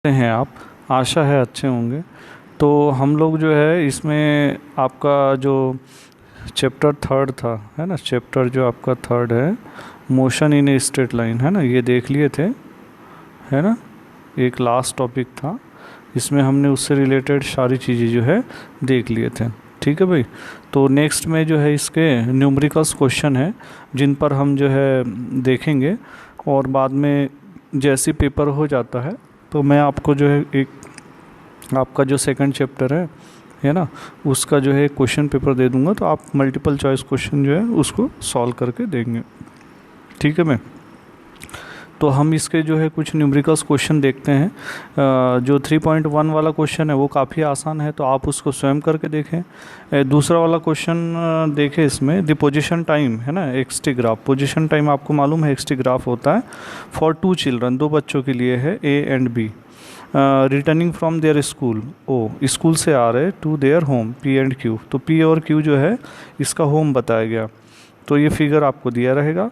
हैं आप, आशा है अच्छे होंगे। तो हम लोग जो है इसमें आपका जो चैप्टर थर्ड था, है ना, चैप्टर जो आपका थर्ड है motion in a straight line, है ना, ये देख लिए थे, है ना। एक लास्ट टॉपिक था, इसमें हमने उससे रिलेटेड सारी चीज़ें जो है देख लिए थे। ठीक है भाई। तो नेक्स्ट में जो है इसके न्यूमेरिकल्स क्वेश्चन है जिन पर हम जो है देखेंगे, और बाद में जैसे पेपर हो जाता है तो मैं आपको जो है एक आपका जो सेकंड चैप्टर है ना, उसका जो है क्वेश्चन पेपर दे दूंगा, तो आप मल्टीपल चॉइस क्वेश्चन जो है उसको सॉल्व करके देंगे। ठीक है मैं। तो हम इसके जो है कुछ न्यूमेरिकल्स क्वेश्चन देखते हैं। जो 3.1 वाला क्वेश्चन है वो काफ़ी आसान है, तो आप उसको स्वयं करके देखें। दूसरा वाला क्वेश्चन देखें, इसमें द पोजीशन टाइम, है ना, एक्सटी ग्राफ। पोजीशन टाइम आपको मालूम है एक्सटी ग्राफ होता है फॉर 2 चिल्ड्रन, 2 बच्चों के लिए है, A and B, returning from their school, ओ स्कूल से आ रहे to their home, P and Q. तो पी और क्यू जो है इसका होम बताया गया, तो ये फिगर आपको दिया रहेगा।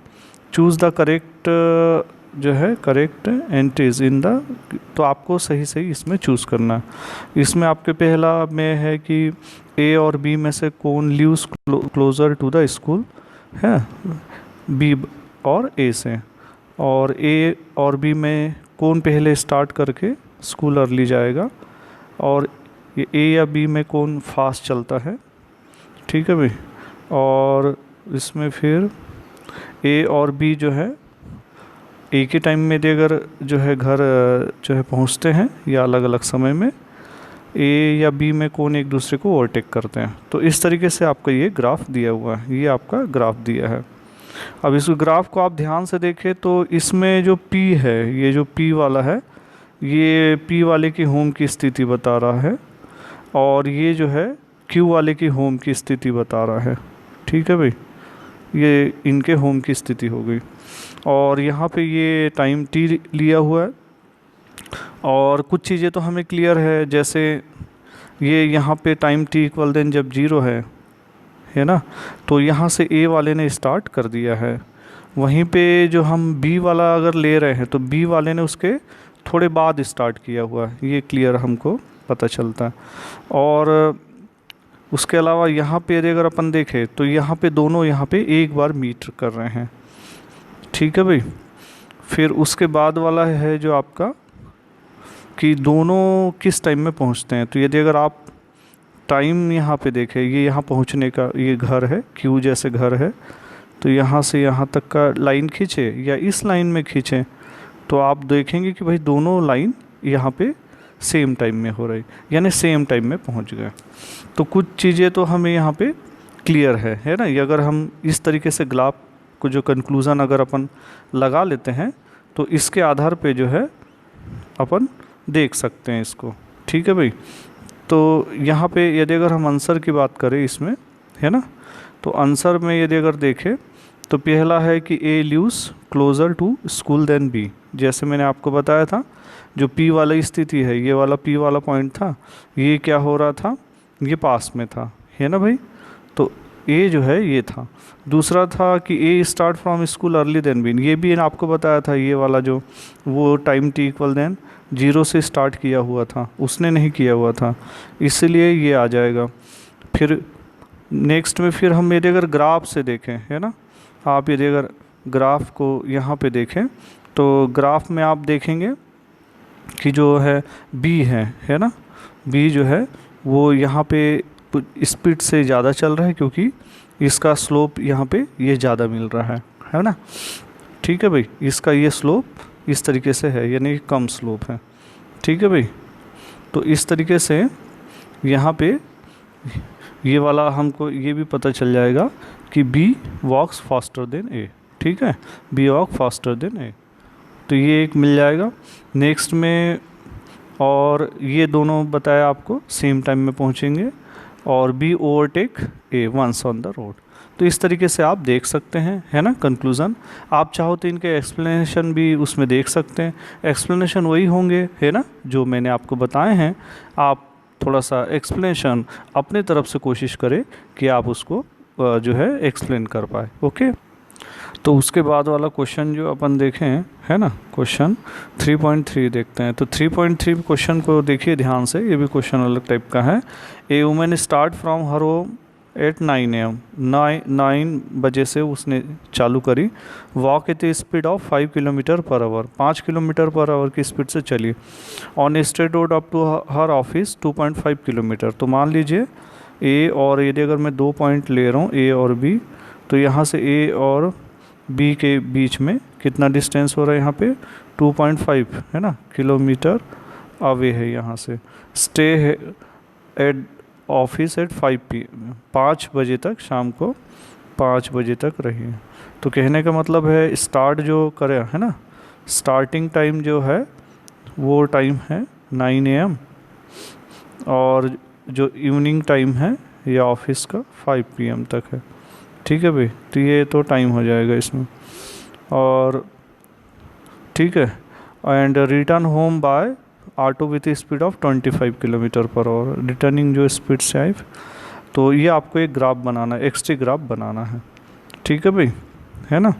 चूज़ द करेक्ट जो है करेक्ट एंट्रीज इन द, तो आपको सही सही इसमें चूज़ करना है। इसमें आपके पहला में है कि ए और बी में से कौन lives closer to the school, है बी और ए से, और ए और बी में कौन पहले स्टार्ट करके स्कूल अर्ली जाएगा, और ये ए या बी में कौन फास्ट चलता है। ठीक है भाई। और इसमें फिर ए और बी जो है एक ही टाइम में अगर जो है घर जो है पहुंचते हैं या अलग अलग समय में, ए या बी में कौन एक दूसरे को ओवरटेक करते हैं। तो इस तरीके से आपका ये ग्राफ दिया हुआ है, ये आपका ग्राफ दिया है। अब इस ग्राफ को आप ध्यान से देखें तो इसमें जो पी है, ये जो पी वाला है, ये पी वाले की होम की स्थिति बता रहा है, और ये जो है क्यू वाले की होम की स्थिति बता रहा है। ठीक है भाई, ये इनके होम की स्थिति हो गई। और यहाँ पे ये टाइम टी लिया हुआ है, और कुछ चीज़ें तो हमें क्लियर है, जैसे ये यहाँ पे टाइम टी इक्वल देन जब 0 है ना, तो यहाँ से ए वाले ने स्टार्ट कर दिया है। वहीं पे जो हम बी वाला अगर ले रहे हैं तो बी वाले ने उसके थोड़े बाद स्टार्ट किया हुआ है, ये क्लियर हमको पता चलता है। और उसके अलावा यहाँ पे यदि अगर अपन देखें तो यहाँ पे दोनों यहाँ पे एक बार मीट कर रहे हैं। ठीक है भाई। फिर उसके बाद वाला है जो आपका कि दोनों किस टाइम में पहुँचते हैं। तो यदि अगर आप टाइम यहाँ पे देखें, ये यहाँ पहुँचने का ये घर है, क्यू जैसे घर है, तो यहाँ से यहाँ तक का लाइन खींचे या इस लाइन में खींचें, तो आप देखेंगे कि भाई दोनों लाइन यहाँ पे सेम टाइम में हो रही, यानी सेम टाइम में पहुँच गए। तो कुछ चीज़ें तो हमें यहाँ पे क्लियर है ना। ये अगर हम इस तरीके से ग्राफ को जो कंक्लूज़न अगर अपन लगा लेते हैं तो इसके आधार पे जो है अपन देख सकते हैं इसको। ठीक है भाई। तो यहाँ पे यदि अगर हम आंसर की बात करें इसमें, है ना, तो आंसर में यदि अगर देखें तो पहला है कि A lives closer to school than B. जैसे मैंने आपको बताया था, जो पी वाला स्थिति है, ये वाला पी वाला पॉइंट था, ये क्या हो रहा था, ये पास में था, है ना भाई। तो ए जो है ये था। दूसरा था कि A start from school early than B, ये भी आपको बताया था, ये वाला जो वो टाइम टी इक्वल देन 0 से स्टार्ट किया हुआ था, उसने नहीं किया हुआ था, इसलिए ये आ जाएगा। फिर नेक्स्ट में फिर हम यदि अगर ग्राफ से देखें, है ना, आप यदि अगर ग्राफ को यहाँ पे देखें तो ग्राफ में आप देखेंगे कि जो है बी है ना, बी जो है वो यहाँ पे स्पीड से ज़्यादा चल रहा है, क्योंकि इसका स्लोप यहाँ पे ये ज़्यादा मिल रहा है ना। ठीक है भाई, इसका ये स्लोप इस तरीके से है, यानी कम स्लोप है। ठीक है भाई। तो इस तरीके से यहाँ पे ये वाला हमको ये भी पता चल जाएगा कि बी वॉक्स फास्टर देन ए। ठीक है, बी वॉक फास्टर देन ए, तो ये एक मिल जाएगा। नेक्स्ट में और ये दोनों बताया आपको सेम टाइम में पहुँचेंगे, और B overtake A once on the road. तो इस तरीके से आप देख सकते हैं, है ना, कंक्लूज़न। आप चाहो तो इनके एक्सप्लेनेशन भी उसमें देख सकते हैं। एक्सप्लेनेशन वही होंगे, है ना, जो मैंने आपको बताए हैं। आप थोड़ा सा एक्सप्लेनेशन अपने तरफ से कोशिश करें कि आप उसको जो है एक्सप्लेन कर पाए। ओके। तो उसके बाद वाला क्वेश्चन जो अपन देखें है ना, क्वेश्चन 3.3 देखते हैं। तो 3.3 क्वेश्चन को देखिए ध्यान से, ये भी क्वेश्चन अलग टाइप का है। A women start from her home at 9 AM, 9 बजे से उसने चालू करी। Walk at speed of 5 kilometre per hour, 5 kilometre per hour की स्पीड से चली। On straight road up to her office 2.5 kilometre. तो मान लीजिए ए और, यदि अगर मैं 2 पॉइंट ले रहा हूँ ए और बी, तो यहाँ से ए और बी के बीच में कितना डिस्टेंस हो रहा है यहाँ पे 2.5 है ना किलोमीटर अवे है यहाँ से। स्टे है एट ऑफिस एट 5 PM, 5 बजे तक, शाम को 5 बजे तक रहिए। तो कहने का मतलब है स्टार्ट जो करे है ना, स्टार्टिंग टाइम जो है वो टाइम है 9 AM, और जो इवनिंग टाइम है ये ऑफिस का 5 PM तक है। ठीक है भाई, तो ये तो टाइम हो जाएगा इसमें। और ठीक है, and return home by auto with speed of 25 kilometre per hour, returning जो स्पीड से आई। तो ये आपको एक ग्राफ बनाना है, एक्स टी ग्राफ बनाना है। ठीक है भाई, है ना।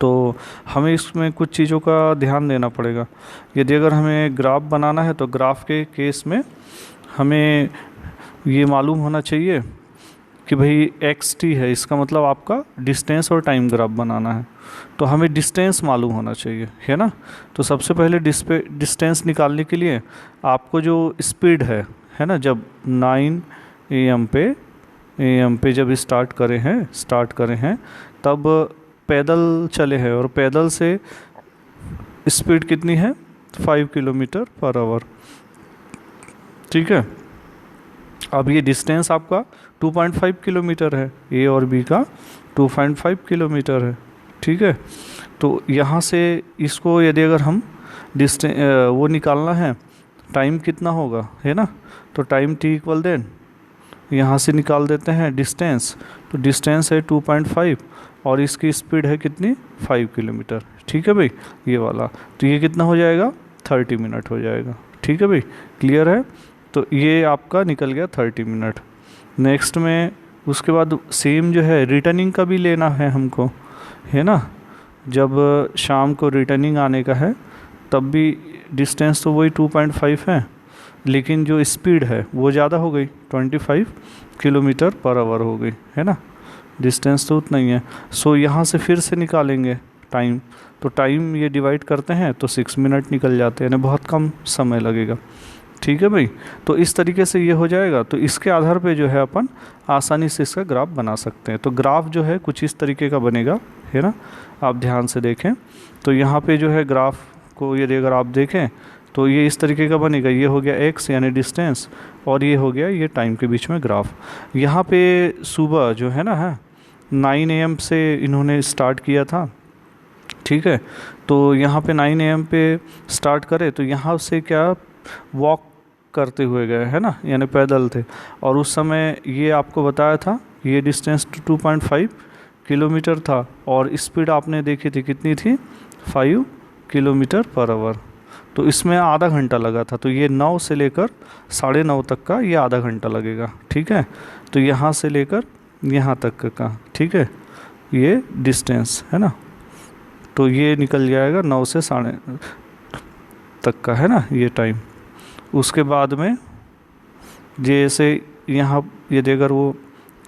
तो हमें इसमें कुछ चीज़ों का ध्यान देना पड़ेगा। यदि अगर हमें ग्राफ बनाना है तो ग्राफ के केस में हमें ये मालूम होना चाहिए कि भाई एक्स टी है, इसका मतलब आपका डिस्टेंस और टाइम ग्राफ बनाना है। तो हमें डिस्टेंस मालूम होना चाहिए, है ना। तो सबसे पहले डिस्टेंस निकालने के लिए आपको जो स्पीड है ना, जब 9 AM पे जब स्टार्ट करे हैं तब पैदल चले हैं, और पैदल से स्पीड कितनी है 5 किलोमीटर पर आवर। ठीक है, अब ये डिस्टेंस आपका 2.5 किलोमीटर है, ए और बी का 2.5 किलोमीटर है। ठीक है, तो यहाँ से इसको यदि अगर हम वो निकालना है टाइम कितना होगा, है ना। तो टाइम टी इक्वल देन यहाँ से निकाल देते हैं डिस्टेंस। तो डिस्टेंस है 2.5 और इसकी स्पीड है कितनी 5 किलोमीटर। ठीक है भाई, ये वाला। तो ये कितना हो जाएगा 30 मिनट हो जाएगा। ठीक है भाई, क्लियर है। तो ये आपका निकल गया 30 मिनट। नेक्स्ट में उसके बाद सेम जो है रिटर्निंग का भी लेना है हमको, है ना। जब शाम को रिटर्निंग आने का है तब भी डिस्टेंस तो वही 2.5 है, लेकिन जो स्पीड है वो ज़्यादा हो गई, 25 किलोमीटर पर आवर हो गई, है ना। डिस्टेंस तो उतना ही है। सो यहाँ से फिर से निकालेंगे टाइम। तो टाइम ये डिवाइड करते हैं तो 6 मिनट निकल जाते हैं, यानी बहुत कम समय लगेगा। ठीक है भाई, तो इस तरीके से ये हो जाएगा। तो इसके आधार पे जो है अपन आसानी से इसका ग्राफ बना सकते हैं। तो ग्राफ जो है कुछ इस तरीके का बनेगा, है ना। आप ध्यान से देखें तो यहाँ पे जो है ग्राफ को यदि अगर आप देखें तो ये इस तरीके का बनेगा। ये हो गया एक्स यानी डिस्टेंस, और ये हो गया ये टाइम के बीच में ग्राफ। यहाँ पे सुबह जो है ना 9 AM से इन्होंने स्टार्ट किया था। ठीक है, तो यहाँ पे 9 AM पे स्टार्ट करे तो यहाँ से क्या वॉक करते हुए गए, है ना, यानी पैदल थे। और उस समय ये आपको बताया था ये डिस्टेंस 2.5 किलोमीटर था, और स्पीड आपने देखी थी कितनी थी 5 किलोमीटर पर आवर। तो इसमें आधा घंटा लगा था। तो ये 9 से लेकर 9:30 तक का ये आधा घंटा लगेगा। ठीक है, तो यहाँ से लेकर यहाँ तक का, ठीक है, ये डिस्टेंस है ना। तो ये निकल जाएगा 9 से 9:30 तक का, है ना, ये टाइम। उसके बाद में जैसे यहाँ यदि अगर वो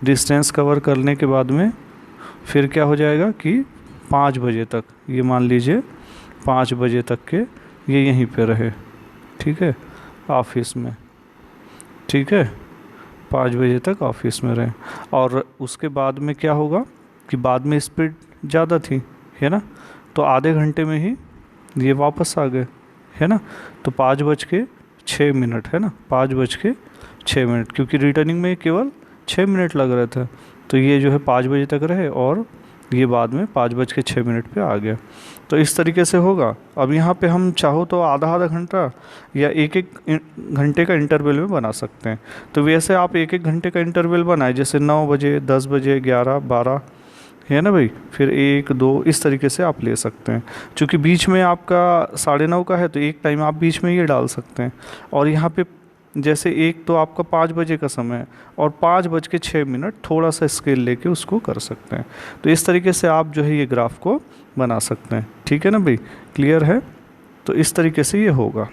डिस्टेंस कवर करने के बाद में फिर क्या हो जाएगा कि 5 बजे तक, ये मान लीजिए 5 बजे तक के ये यहीं पे रहे। ठीक है, ऑफिस में। ठीक है, 5 बजे तक ऑफिस में रहे। और उसके बाद में क्या होगा कि बाद में स्पीड ज़्यादा थी, है ना। तो आधे घंटे में ही ये वापस आ गए, है ना। तो 5:06 है ना, 5:06, क्योंकि रिटर्निंग में केवल 6 मिनट लग रहे थे। तो ये जो है 5 बजे तक रहे और ये बाद में 5:06 पे आ गया। तो इस तरीके से होगा। अब यहाँ पे हम चाहो तो आधा आधा घंटा या एक एक घंटे का इंटरवल में बना सकते हैं। तो वैसे आप एक एक घंटे का इंटरवल बनाए, जैसे 9 बजे, 10 बजे, 11, 12, है ना भाई, फिर 1, 2 इस तरीके से आप ले सकते हैं। चूँकि बीच में आपका 9:30 का है तो एक टाइम आप बीच में ये डाल सकते हैं। और यहाँ पे जैसे एक तो आपका 5 बजे का समय है और 5:06 थोड़ा सा स्केल लेके उसको कर सकते हैं। तो इस तरीके से आप जो है ये ग्राफ को बना सकते हैं। ठीक है ना भाई, क्लियर है? तो इस तरीके से ये होगा।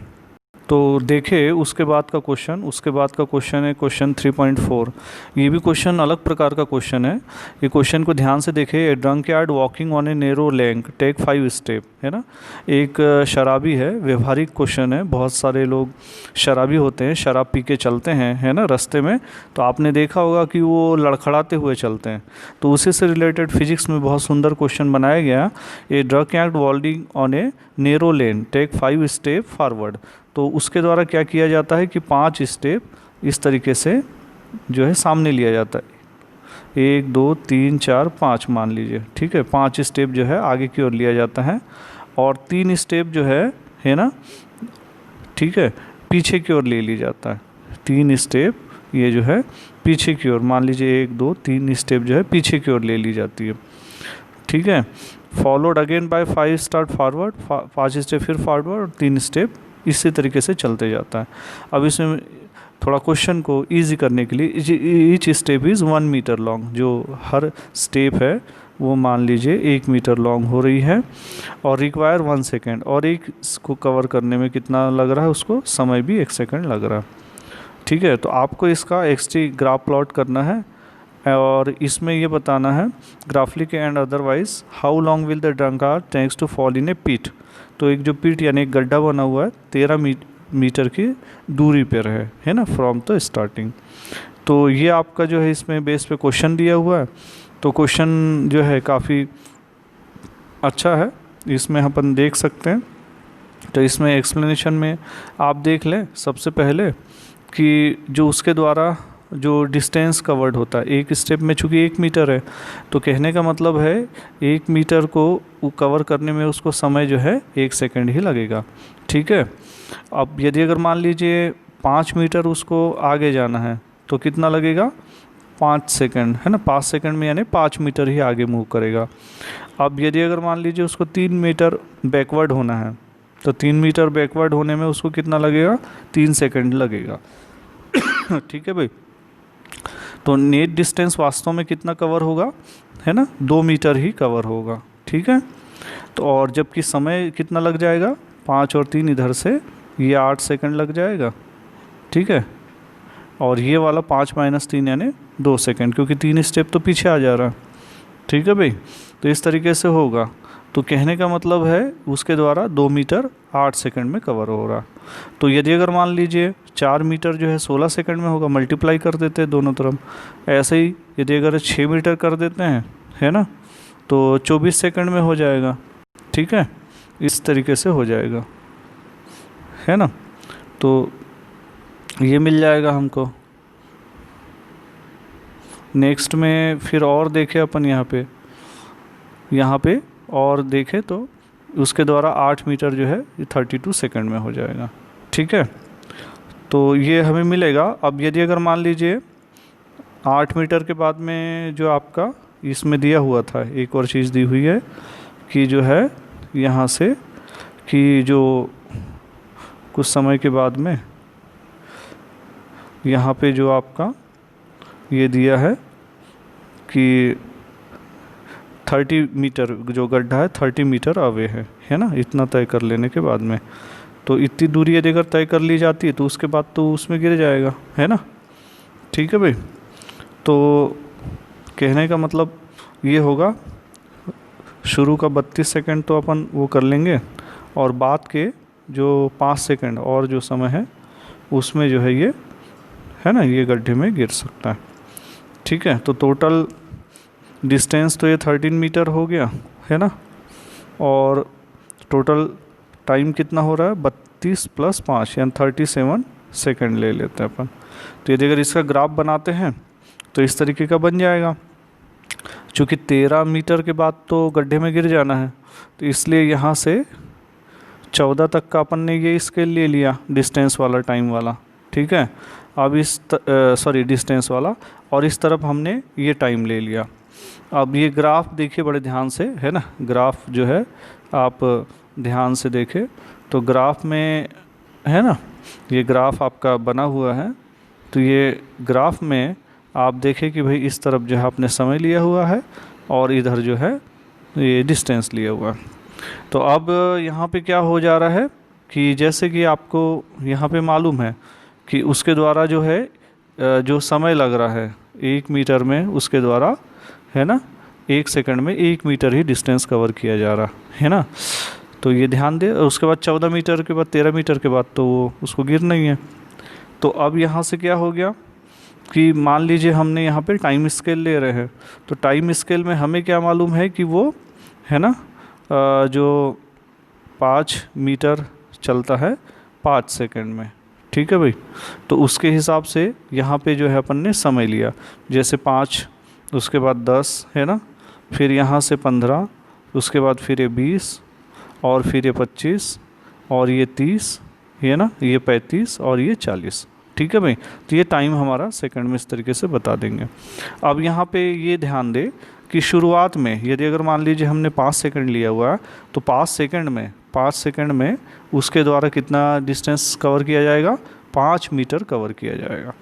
तो देखिए उसके बाद का क्वेश्चन है क्वेश्चन 3.4। ये भी क्वेश्चन अलग प्रकार का क्वेश्चन है। ये क्वेश्चन को ध्यान से देखिए। A drunkard walking on a narrow lane take 5 step, है ना। एक शराबी है, व्यवहारिक क्वेश्चन है। बहुत सारे लोग शराबी होते हैं, शराब पी के चलते हैं, है ना, रास्ते में। तो आपने देखा होगा कि वो लड़खड़ाते हुए चलते हैं। तो उसी से रिलेटेड फिजिक्स में बहुत सुंदर क्वेश्चन बनाया गया। A drunkard walking on a narrow lane take 5 step forward. तो उसके द्वारा क्या किया जाता है कि 5 स्टेप इस तरीके से जो है सामने लिया जाता है। 1 2 3 4 5 मान लीजिए, ठीक है। 5 स्टेप जो है आगे की ओर लिया जाता है और 3 स्टेप जो है ना, ठीक है, पीछे की ओर ले लिया जाता है। 3 स्टेप ये जो है पीछे की ओर, मान लीजिए 1 2 3 स्टेप जो है पीछे की ओर ले ली जाती है। ठीक है। Followed again by 5 start forward, 5 step फिर फॉरवर्ड और 3 स्टेप इसी तरीके से चलते जाता है। अब इसमें थोड़ा क्वेश्चन को इजी करने के लिए each step is 1 metre long, जो हर स्टेप है वो मान लीजिए 1 मीटर लॉन्ग हो रही है और रिक्वायर 1 सेकेंड, और एक इसको कवर करने में कितना लग रहा है, उसको समय भी 1 सेकेंड लग रहा है। ठीक है। तो आपको इसका एक्सटी ग्राफ प्लॉट करना है और इसमें ये बताना है graphic and otherwise how long will the drunkard takes to fall in a pit. तो एक जो पिट यानी एक गड्ढा बना हुआ है 13 मीटर की दूरी पर है ना, फ्रॉम द स्टार्टिंग। तो ये आपका जो है इसमें बेस पे क्वेश्चन दिया हुआ है। तो क्वेश्चन जो है काफ़ी अच्छा है, इसमें अपन देख सकते हैं। तो इसमें एक्सप्लेनेशन में आप देख लें सबसे पहले कि जो उसके द्वारा जो डिस्टेंस कवर्ड होता है एक स्टेप में, चूँकि 1 मीटर है तो कहने का मतलब है 1 मीटर को कवर करने में उसको समय जो है 1 सेकेंड ही लगेगा। ठीक है। अब यदि अगर मान लीजिए 5 मीटर उसको आगे जाना है तो कितना लगेगा, 5 सेकेंड, है ना। 5 सेकेंड में यानी 5 मीटर ही आगे मूव करेगा। अब यदि अगर मान लीजिए उसको 3 मीटर बैकवर्ड होना है तो 3 मीटर बैकवर्ड होने में उसको कितना लगेगा, 3 सेकेंड लगेगा। ठीक है भाई। तो नेट डिस्टेंस वास्तव में कितना कवर होगा, है ना, 2 मीटर ही कवर होगा। ठीक है। तो और जबकि समय कितना लग जाएगा, 5 और 3 इधर से ये 8 सेकंड लग जाएगा। ठीक है। और ये वाला 5 - 3 यानी 2 सेकंड, क्योंकि 3 स्टेप तो पीछे आ जा रहा है। ठीक है भाई। तो इस तरीके से होगा। तो कहने का मतलब है उसके द्वारा 2 मीटर 8 सेकंड में कवर हो रहा। तो यदि अगर मान लीजिए 4 मीटर जो है 16 सेकंड में होगा, मल्टीप्लाई कर देते हैं दोनों तरफ। ऐसे ही यदि अगर 6 मीटर कर देते हैं, है ना, तो 24 सेकंड में हो जाएगा। ठीक है। इस तरीके से हो जाएगा, है ना। तो ये मिल जाएगा हमको। नेक्स्ट में फिर और देखें अपन यहाँ पे और देखें तो उसके द्वारा 8 मीटर जो है 32 सेकंड में हो जाएगा। ठीक है। तो ये हमें मिलेगा। अब यदि अगर मान लीजिए 8 मीटर के बाद में जो आपका इसमें दिया हुआ था, एक और चीज़ दी हुई है कि जो है यहाँ से कि जो कुछ समय के बाद में यहाँ पे जो आपका ये दिया है कि 30 मीटर जो गड्ढा है 30 मीटर अवे है ना, इतना तय कर लेने के बाद में। तो इतनी दूरी यदि अगर तय कर ली जाती है तो उसके बाद तो उसमें गिर जाएगा, है ना। ठीक है भाई। तो कहने का मतलब ये होगा, शुरू का 32 सेकंड तो अपन वो कर लेंगे और बाद के जो 5 सेकंड और जो समय है उसमें जो है ये, है ना, ये गड्ढे में गिर सकता है। ठीक है। तो टोटल डिस्टेंस तो ये 13 मीटर हो गया, है ना। और टोटल टाइम कितना हो रहा है, 32 + 5 यानी 37 सेकंड ले लेते हैं अपन। तो यदि अगर इसका ग्राफ बनाते हैं तो इस तरीके का बन जाएगा। चूँकि 13 मीटर के बाद तो गड्ढे में गिर जाना है तो इसलिए यहाँ से 14 तक का अपन ने ये स्केल ले लिया, डिस्टेंस वाला, टाइम वाला। ठीक है। अब डिस्टेंस वाला, और इस तरफ हमने ये टाइम ले लिया। अब ये ग्राफ देखिए बड़े ध्यान से, है ना। ग्राफ जो है आप ध्यान से देखें तो ग्राफ में, है ना, ये ग्राफ आपका बना हुआ है। तो ये ग्राफ में आप देखें कि भाई इस तरफ जो है आपने समय लिया हुआ है और इधर जो है ये डिस्टेंस लिया हुआ है। तो अब यहाँ पे क्या हो जा रहा है कि जैसे कि आपको यहाँ पे मालूम है कि उसके द्वारा जो है जो समय लग रहा है 1 मीटर में, उसके द्वारा है ना 1 सेकंड में 1 मीटर ही डिस्टेंस कवर किया जा रहा है ना। तो ये ध्यान दे। उसके बाद 14 मीटर के बाद 13 मीटर के बाद तो वो उसको गिरना ही है। तो अब यहाँ से क्या हो गया कि मान लीजिए हमने यहाँ पे टाइम स्केल ले रहे हैं, तो टाइम स्केल में हमें क्या मालूम है कि वो है ना जो 5 मीटर चलता है 5 सेकंड में, ठीक है भाई। तो उसके हिसाब से यहाँ पे जो है अपन ने समय लिया, जैसे 5, उसके बाद 10 है ना, फिर यहाँ से 15, उसके बाद फिर ये 20 और फिर ये 25 और ये 30 है ना, ये 35 और ये 40, ठीक है भाई। तो ये टाइम हमारा सेकंड में इस तरीके से बता देंगे। अब यहाँ पे ये ध्यान दे कि शुरुआत में यदि अगर मान लीजिए हमने 5 सेकंड लिया हुआ है, तो 5 सेकंड में उसके द्वारा कितना डिस्टेंस कवर किया जाएगा, 5 मीटर कवर किया जाएगा।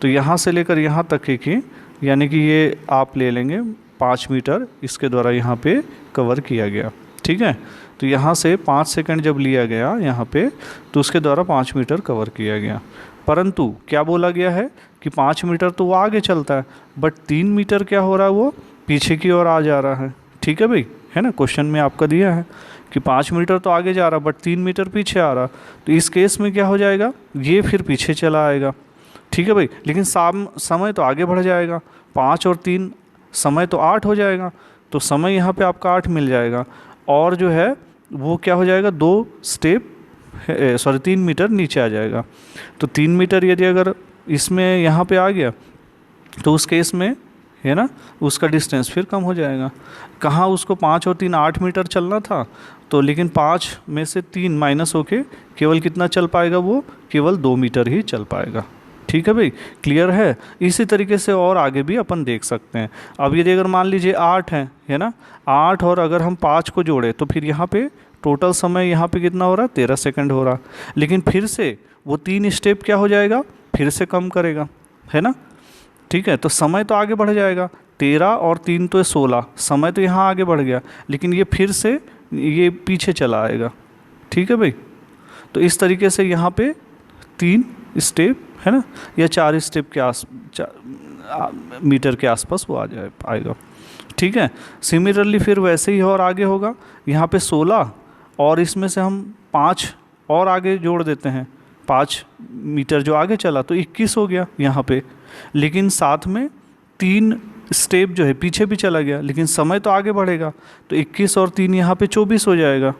तो यहाँ से लेकर यहाँ तक है कि यानी कि ये आप ले लेंगे 5 मीटर इसके द्वारा यहाँ पे कवर किया गया, ठीक है। तो यहाँ से 5 सेकंड जब लिया गया यहाँ पे, तो उसके द्वारा 5 मीटर कवर किया गया। परंतु क्या बोला गया है कि 5 मीटर तो वो आगे चलता है, बट 3 मीटर क्या हो रहा है, वो पीछे की ओर आ जा रहा है, ठीक है भाई, है ना। क्वेश्चन में आपका दिया है कि 5 मीटर तो आगे जा रहा बट 3 मीटर पीछे आ रहा। तो इस केस में क्या हो जाएगा, ये फिर पीछे चला आएगा, ठीक है भाई। लेकिन समय तो आगे बढ़ जाएगा, 5 और 3 समय तो 8 हो जाएगा। तो समय यहाँ पे आपका 8 मिल जाएगा और जो है वो क्या हो जाएगा, 3 मीटर नीचे आ जाएगा। तो 3 मीटर यदि अगर इसमें यहाँ पे आ गया तो उस केस में है ना उसका डिस्टेंस फिर कम हो जाएगा। कहाँ उसको 5 और 3 8 मीटर चलना था, तो लेकिन 5 में से 3 माइनस होके केवल कितना चल पाएगा, वो केवल 2 मीटर ही चल पाएगा, ठीक है भाई। क्लियर है। इसी तरीके से और आगे भी अपन देख सकते हैं। अब यदि अगर मान लीजिए 8 है ना, 8 और अगर हम 5 को जोड़े तो फिर यहाँ पे टोटल समय यहाँ पे कितना हो रहा है, 13 सेकंड हो रहा। लेकिन फिर से वो 3 स्टेप क्या हो जाएगा, फिर से कम करेगा, है ना, ठीक है। तो समय तो आगे बढ़ जाएगा, 13 और 3 तो 16, समय तो यहाँ आगे बढ़ गया, लेकिन ये फिर से ये पीछे चला आएगा, ठीक है भाई। तो इस तरीके से यहाँ पे 3 स्टेप है ना या 4 स्टेप के मीटर के आसपास वो आएगा, ठीक है। सिमिलरली फिर वैसे ही और आगे होगा, यहाँ पे 16 और इसमें से हम 5 और आगे जोड़ देते हैं, 5 मीटर जो आगे चला तो 21 हो गया यहाँ पे। लेकिन साथ में 3 स्टेप जो है पीछे भी चला गया, लेकिन समय तो आगे बढ़ेगा, तो 21 और 3 यहाँ पे 24 हो जाएगा,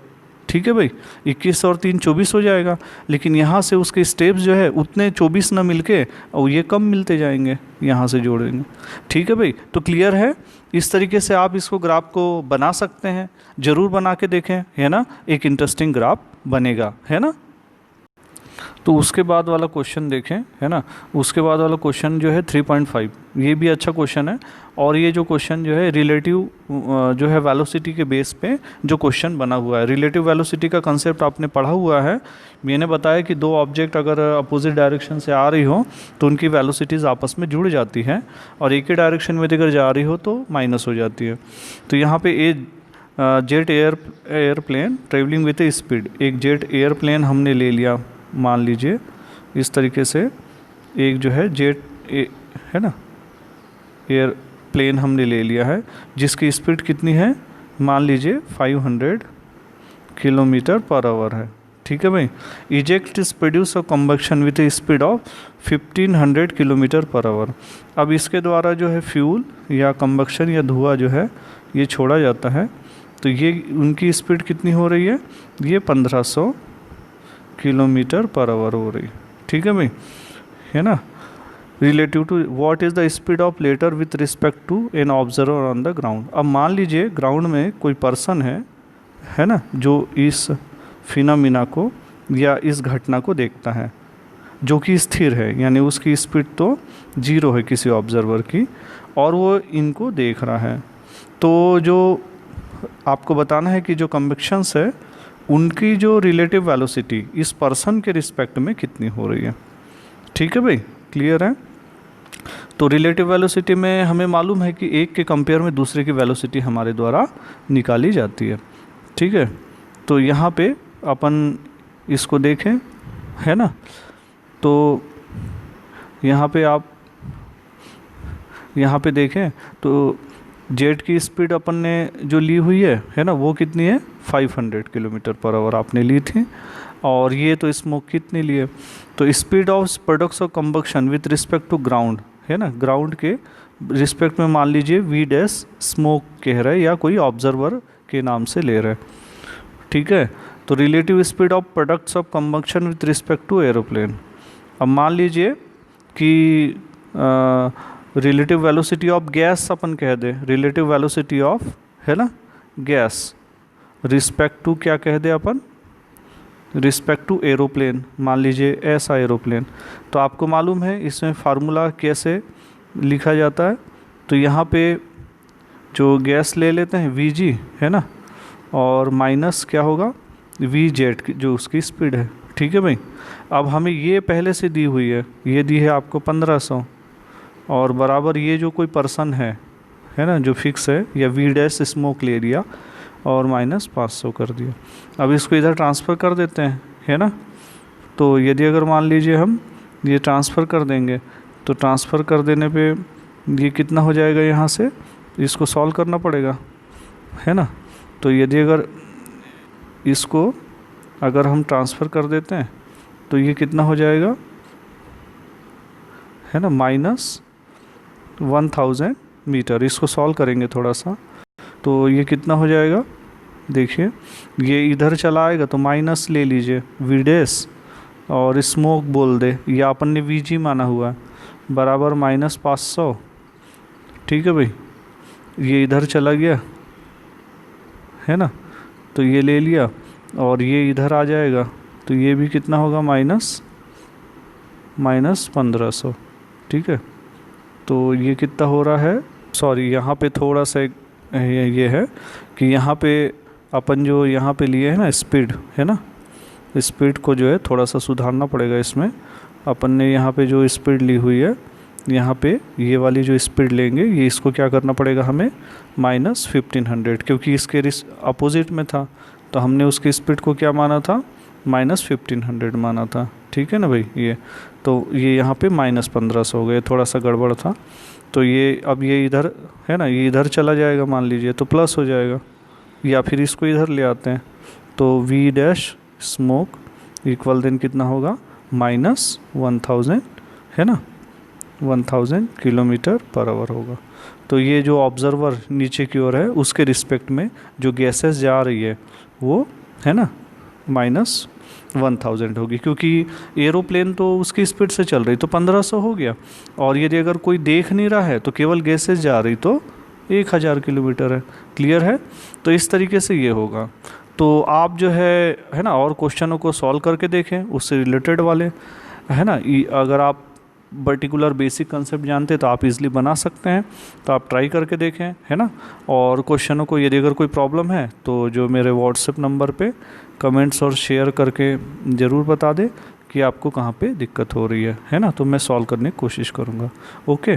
ठीक है भाई। 21 और 3 24 हो जाएगा, लेकिन यहाँ से उसके स्टेप्स जो है उतने 24 ना मिलके और ये कम मिलते जाएंगे, यहाँ से जोड़ेंगे, ठीक है भाई। तो क्लियर है। इस तरीके से आप इसको ग्राफ को बना सकते हैं, ज़रूर बना के देखें, है ना, एक इंटरेस्टिंग ग्राफ बनेगा, है ना। तो उसके बाद वाला क्वेश्चन देखें, है ना। उसके बाद वाला क्वेश्चन जो है 3.5, ये भी अच्छा क्वेश्चन है। और ये जो क्वेश्चन जो है रिलेटिव जो है वेलोसिटी के बेस पे जो क्वेश्चन बना हुआ है। रिलेटिव वेलोसिटी का कंसेप्ट आपने पढ़ा हुआ है। मैंने बताया कि 2 ऑब्जेक्ट अगर अपोजिट डायरेक्शन से आ रही हो तो उनकी वेलोसिटीज़ आपस में जुड़ जाती हैं, और एक ही डायरेक्शन में अगर जा रही हो तो माइनस हो जाती है। तो यहाँ पे jet airplane travelling with A speed, एक जेट एयरप्लेन हमने ले लिया, मान लीजिए इस तरीके से एक जो है है ना एयरप्लेन हमने ले लिया है, जिसकी स्पीड कितनी है, मान लीजिए 500 किलोमीटर पर आवर है, ठीक है भाई। Eject is produce of combustion with A speed of 1500 kilometre per our. अब इसके द्वारा जो है फ्यूल या कंबक्शन या धुआं जो है ये छोड़ा जाता है, तो ये उनकी स्पीड कितनी हो रही है, ये 1500 किलोमीटर पर आवर हो रही, ठीक है भाई, है ना। Relative to what is the speed of letter with respect to an observer on the ground. अब मान लीजिए ग्राउंड में कोई पर्सन है ना, जो इस फिनोमिना को या इस घटना को देखता है, जो कि स्थिर है, यानी उसकी स्पीड तो 0 है किसी ऑब्जर्वर की, और वो इनको देख रहा है। तो जो आपको बताना है कि जो कन्वेक्शंस है उनकी जो रिलेटिव वेलोसिटी इस पर्सन के रिस्पेक्ट में कितनी हो रही है। ठीक है भाई, क्लियर है। तो रिलेटिव वेलोसिटी में हमें मालूम है कि एक के कंपेयर में दूसरे की वेलोसिटी हमारे द्वारा निकाली जाती है। ठीक है, तो यहाँ पे अपन इसको देखें, है ना, तो यहाँ पे आप यहाँ पे देखें तो जेट की स्पीड अपन ने जो ली हुई है ना, वो कितनी है 500 किलोमीटर पर आवर आपने ली थी। और ये तो स्मोक कितनी ली है, तो speed of products of combustion with respect to ground, है ना, ग्राउंड के रिस्पेक्ट में मान लीजिए वी डैश स्मोक कह रहा है या कोई ऑब्जर्वर के नाम से ले रहा है। ठीक है, तो relative speed of products of combustion with respect to aeroplane. अब मान लीजिए कि रिलेटिव वेलोसिटी ऑफ गैस अपन कह दे, रिलेटिव वेलोसिटी ऑफ, है ना, गैस रिस्पेक्ट टू क्या कह दे अपन, रिस्पेक्ट टू एरोप्लेन, मान लीजिए ऐसा एरोप्लेन। तो आपको मालूम है इसमें फार्मूला कैसे लिखा जाता है। तो यहाँ पे जो गैस ले लेते हैं वी जी, है ना, और माइनस क्या होगा वी जेट जो उसकी स्पीड है। ठीक है भाई, अब हमें ये पहले से दी हुई है, ये दी है आपको 1500 और बराबर ये जो कोई पर्सन है ना, जो फिक्स है, या वी डैश स्मोक ले लिया और माइनस 500 कर दिया। अब इसको इधर ट्रांसफ़र कर देते हैं, है ना। तो यदि अगर मान लीजिए हम ये ट्रांसफ़र कर देंगे तो ट्रांसफ़र कर देने पे ये कितना हो जाएगा, यहाँ से इसको सॉल्व करना पड़ेगा, है ना। तो यदि अगर इसको अगर हम ट्रांसफ़र कर देते हैं तो ये कितना हो जाएगा, है ना, -1000 मीटर। इसको सॉल्व करेंगे थोड़ा सा, तो ये कितना हो जाएगा, देखिए ये इधर चला आएगा तो माइनस ले लीजिए वी डैश और स्मोक बोल दे, या अपन ने वी जी माना हुआ है, बराबर -500। ठीक है भाई, ये इधर चला गया, है ना, तो ये ले लिया और ये इधर आ जाएगा तो ये भी कितना होगा, -1500। ठीक है, तो ये कितना हो रहा है, सॉरी यहाँ पे थोड़ा सा ये है कि यहाँ पे अपन जो यहाँ पे लिए है ना स्पीड, है ना, स्पीड को जो है थोड़ा सा सुधारना पड़ेगा। इसमें अपन ने यहाँ पे जो स्पीड ली हुई है, यहाँ पे ये वाली जो स्पीड लेंगे ये इसको क्या करना पड़ेगा हमें -1500, क्योंकि इसके अपोजिट में था तो हमने उसकी स्पीड को क्या माना था, -1500 माना था। ठीक है ना भाई, ये तो ये यहाँ पे -1500 हो गया, थोड़ा सा गड़बड़ था। तो ये अब ये इधर है ना, ये इधर चला जाएगा मान लीजिए तो प्लस हो जाएगा, या फिर इसको इधर ले आते हैं तो V dash smoke equal then कितना होगा, -1000, है ना, 1000 किलोमीटर पर आवर होगा। तो ये जो ऑब्जर्वर नीचे की ओर है उसके रिस्पेक्ट में जो गैसेस जा रही है वो, है ना, -1000 होगी, क्योंकि एरोप्लेन तो उसकी स्पीड से चल रही तो 1500 हो गया, और यदि अगर कोई देख नहीं रहा है तो केवल गैसेस जा रही तो 1000 किलोमीटर है। क्लियर है, तो इस तरीके से ये होगा। तो आप जो है ना, और क्वेश्चनों को सॉल्व करके देखें उससे रिलेटेड वाले, है ना। अगर आप पर्टिकुलर बेसिक कंसेप्ट जानते हैं तो आप इजीली बना सकते हैं, तो आप ट्राई करके देखें, है ना। और क्वेश्चनों को यदि अगर कोई प्रॉब्लम है तो जो मेरे व्हाट्सएप नंबर पे कमेंट्स और शेयर करके ज़रूर बता दें कि आपको कहाँ पे दिक्कत हो रही है ना, तो मैं सॉल्व करने की कोशिश करूँगा। ओके।